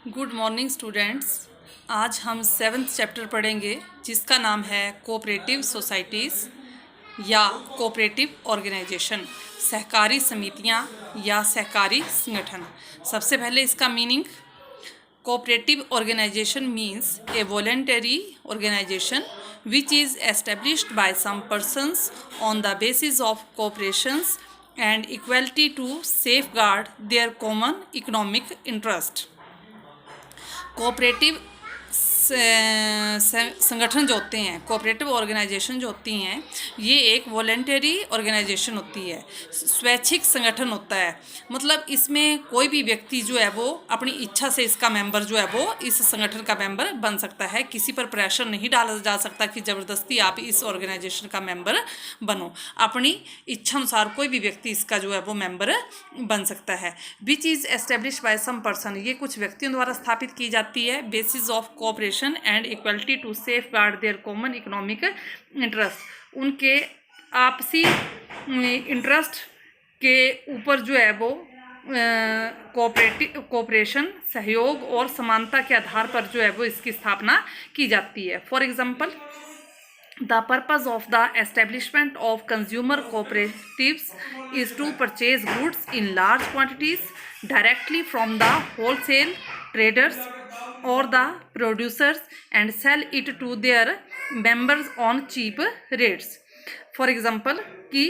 Good morning students. आज हम 7th chapter पढ़ेंगे जिसका नाम है कोऑपरेटिव सोसाइटीज़ या कोऑपरेटिव ऑर्गेनाइजेशन, सहकारी समितियां या सहकारी संगठन। सबसे पहले इसका meaning. Cooperative organization means a voluntary organization which is established by some persons on the basis of cooperations and equality to safeguard their common economic interest। Cooperative संगठन जो होते हैं, कोऑपरेटिव ऑर्गेनाइजेशन जो होती हैं, ये एक वॉलंटरी ऑर्गेनाइजेशन होती है, स्वैच्छिक संगठन होता है। मतलब इसमें कोई भी व्यक्ति जो है वो अपनी इच्छा से इसका मेंबर जो है वो इस संगठन का मेंबर बन सकता है। किसी पर प्रेशर नहीं डाला जा सकता कि ज़बरदस्ती आप इस ऑर्गेनाइजेशन का मेंबर बनो। अपनी इच्छा अनुसार कोई भी व्यक्ति इसका जो है वो मेंबर बन सकता है। Which is establish by some person, ये कुछ व्यक्तियों द्वारा स्थापित की जाती है। Basis of cooperation and equality to safeguard their common economic interest, उनके आपसी इंटरेस्ट के ऊपर जो है वो कोऑपरेशन, सहयोग और समानता के आधार पर जो है वो इसकी स्थापना की जाती है। For example, the purpose of the establishment of consumer cooperatives is to purchase goods in large quantities directly from the wholesale traders or the producers and sell it to their members on cheap rates। For example, कि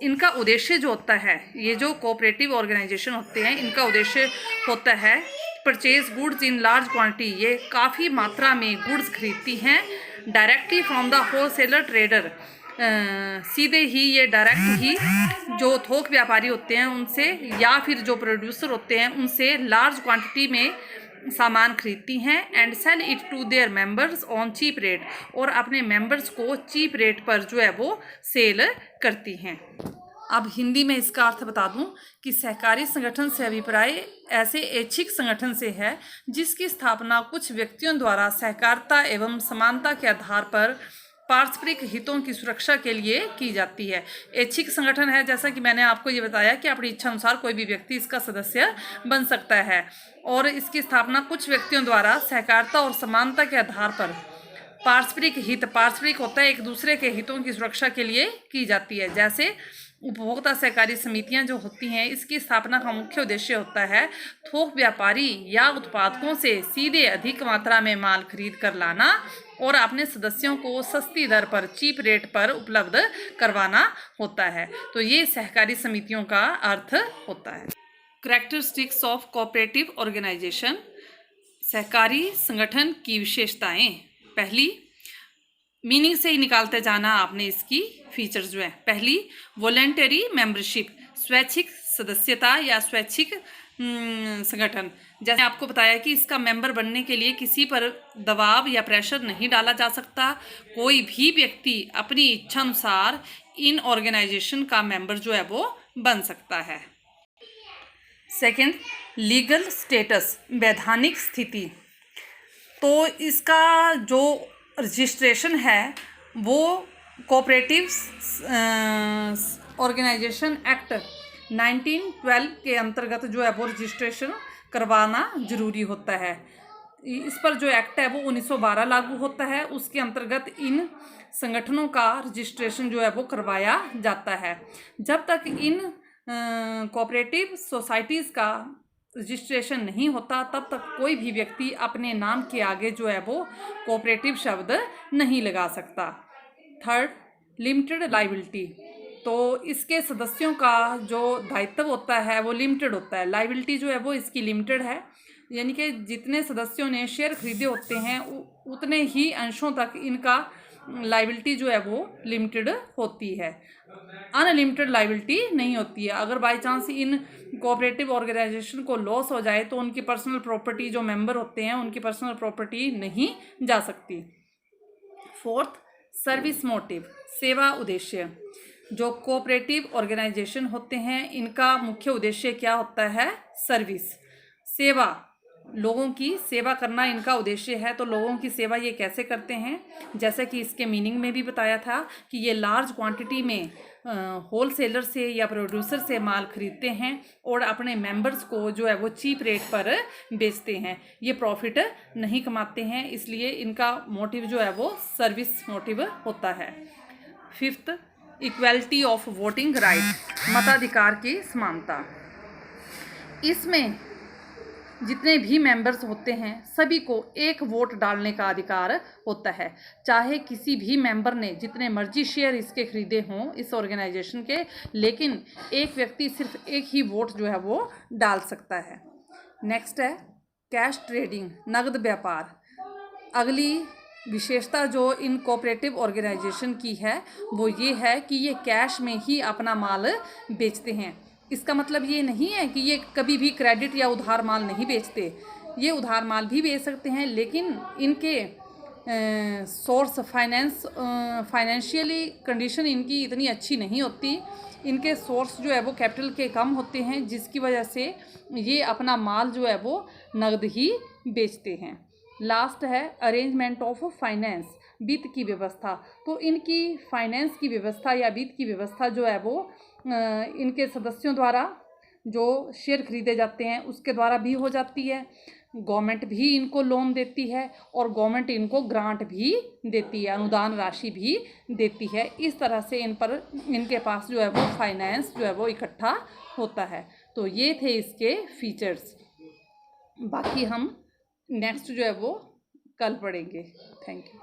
इनका उद्देश्य जो होता है, ये जो cooperative organisation होते हैं, इनका उद्देश्य होता है purchase goods in large quantity, ये काफ़ी मात्रा में गुड्स खरीदती हैं directly from the wholesaler trader, सीधे ही ये डायरेक्ट ही जो थोक व्यापारी होते हैं उनसे या फिर जो प्रोड्यूसर होते हैं उनसे लार्ज क्वांटिटी में सामान खरीदती हैं। And sell it to their members on cheap rate, और अपने मेंबर्स को चीप रेट पर जो है वो सेल करती हैं। अब हिंदी में इसका अर्थ बता दूं कि सहकारी संगठन से अभिप्राय ऐसे ऐच्छिक संगठन से है जिसकी स्थापना कुछ व्यक्तियों द्वारा सहकारिता एवं समानता के आधार पर पारस्परिक हितों की सुरक्षा के लिए की जाती है। ऐच्छिक संगठन है, जैसा कि मैंने आपको ये बताया कि अपनी इच्छा अनुसार कोई भी व्यक्ति इसका सदस्य बन सकता है, और इसकी स्थापना कुछ व्यक्तियों द्वारा सहकारिता और समानता के आधार पर पारस्परिक हित, पारस्परिक होता है एक दूसरे के हितों की सुरक्षा के लिए की जाती है। जैसे उपभोक्ता सहकारी समितियां जो होती हैं, इसकी स्थापना का मुख्य उद्देश्य होता है थोक व्यापारी या उत्पादकों से सीधे अधिक मात्रा में माल खरीद कर लाना और अपने सदस्यों को सस्ती दर पर, चीप रेट पर उपलब्ध करवाना होता है। तो ये सहकारी समितियों का अर्थ होता है। कैरेक्टरिस्टिक्स ऑफ कोऑपरेटिव ऑर्गेनाइजेशन, सहकारी संगठन की विशेषताएं। पहली, मीनिंग से ही निकालते जाना आपने इसकी फीचर्स जो है। पहली, वॉलंटरी मेंबरशिप, स्वैच्छिक सदस्यता या स्वैच्छिक संगठन। जैसे आपको बताया कि इसका मेंबर बनने के लिए किसी पर दबाव या प्रेशर नहीं डाला जा सकता। कोई भी व्यक्ति अपनी इच्छा अनुसार इन ऑर्गेनाइजेशन का मेंबर जो है वो बन सकता है। सेकंड, लीगल स्टेटस, वैधानिक स्थिति। तो इसका जो रजिस्ट्रेशन है वो कोऑपरेटिव ऑर्गेनाइजेशन एक्ट 1912 के अंतर्गत जो है वो रजिस्ट्रेशन करवाना जरूरी होता है। इस पर जो एक्ट है वो 1912 लागू होता है। उसके अंतर्गत इन संगठनों का रजिस्ट्रेशन जो है वो करवाया जाता है। जब तक इन कोऑपरेटिव सोसाइटीज़ का रजिस्ट्रेशन नहीं होता तब तक कोई भी व्यक्ति अपने नाम के आगे जो है वो कोऑपरेटिव शब्द नहीं लगा सकता। Third, limited liability. तो इसके सदस्यों का जो दायित्व होता है वो लिमिटेड होता है। लायबिलिटी जो है वो इसकी लिमिटेड है, यानी कि जितने सदस्यों ने शेयर खरीदे होते हैं उतने ही अंशों तक इनका लायबिलिटी जो है वो लिमिटेड होती है, अनलिमिटेड लायबिलिटी नहीं होती है। अगर बाई चांस इन कोऑपरेटिव ऑर्गेनाइजेशन को लॉस हो जाए तो उनकी पर्सनल प्रॉपर्टी, जो मेंबर होते हैं उनकी पर्सनल प्रॉपर्टी नहीं जा सकती। फोर्थ, सर्विस मोटिव, सेवा उद्देश्य। जो कोऑपरेटिव ऑर्गेनाइजेशन होते हैं इनका मुख्य उद्देश्य क्या होता है? सर्विस, सेवा। लोगों की सेवा करना इनका उद्देश्य है। तो लोगों की सेवा ये कैसे करते हैं, जैसे कि इसके मीनिंग में भी बताया था कि ये लार्ज क्वांटिटी में होलसेलर से या प्रोड्यूसर से माल खरीदते हैं और अपने मेंबर्स को जो है वो चीप रेट पर बेचते हैं। ये प्रॉफिट नहीं कमाते हैं, इसलिए इनका मोटिव जो है वो सर्विस मोटिव होता है। Fifth, equality of voting right, मताधिकार की समानता। इसमें जितने भी मेंबर्स होते हैं सभी को एक वोट डालने का अधिकार होता है, चाहे किसी भी मेंबर ने जितने मर्जी शेयर इसके खरीदे हों इस ऑर्गेनाइजेशन के, लेकिन एक व्यक्ति सिर्फ एक ही वोट जो है वो डाल सकता है। नेक्स्ट है कैश ट्रेडिंग, नगद व्यापार। अगली विशेषता जो इन कोऑपरेटिव ऑर्गेनाइजेशन की है वो ये है कि ये कैश में ही अपना माल बेचते हैं। इसका मतलब ये नहीं है कि ये कभी भी क्रेडिट या उधार माल नहीं बेचते, ये उधार माल भी बेच सकते हैं, लेकिन इनके सोर्स फाइनेंशियली कंडीशन इनकी इतनी अच्छी नहीं होती। इनके सोर्स जो है वो कैपिटल के कम होते हैं, जिसकी वजह से ये अपना माल जो है वो नगद ही बेचते हैं। लास्ट है अरेंजमेंट ऑफ फाइनेंस, वित्त की व्यवस्था। तो इनकी फाइनेंस की व्यवस्था या वित्त की व्यवस्था जो है वो इनके सदस्यों द्वारा जो शेयर खरीदे जाते हैं उसके द्वारा भी हो जाती है। गवर्नमेंट भी इनको लोन देती है और गवर्नमेंट इनको ग्रांट भी देती है, अनुदान राशि भी देती है। इस तरह से इनके पास जो है वो फाइनेंस जो है वो इकट्ठा होता है। तो ये थे इसके फीचर्स। बाकी हम नेक्स्ट जो है वो कल पढ़ेंगे। Thank you.